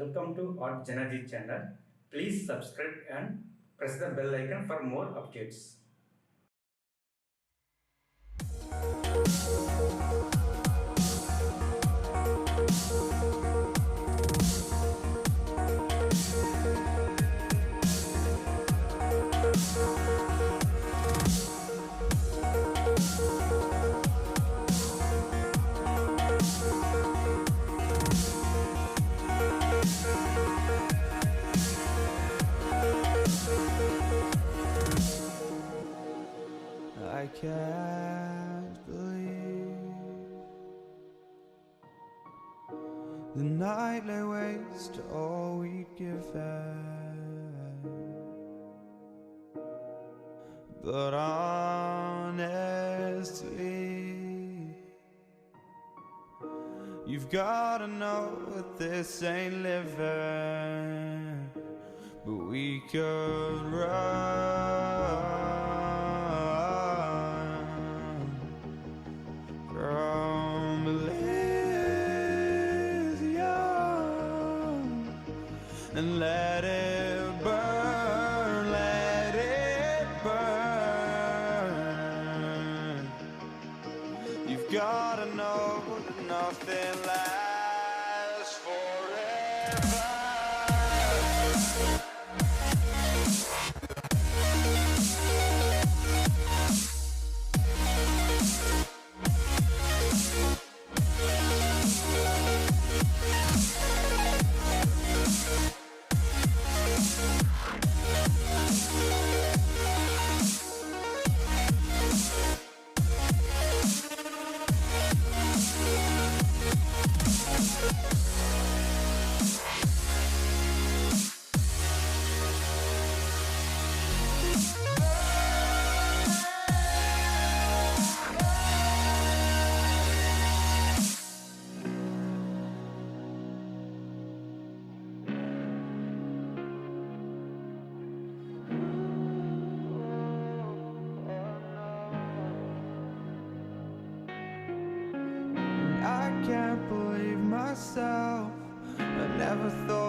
Welcome to artjanag channel. Please subscribe and press the bell icon for more updates. I can't believe the night lay waste to all we'd given. But honestly, you've gotta know that this ain't living. But we could run from Elysium and let it burn, let it burn. You've gotta know that nothing lasts forever. I can't believe myself. I never thought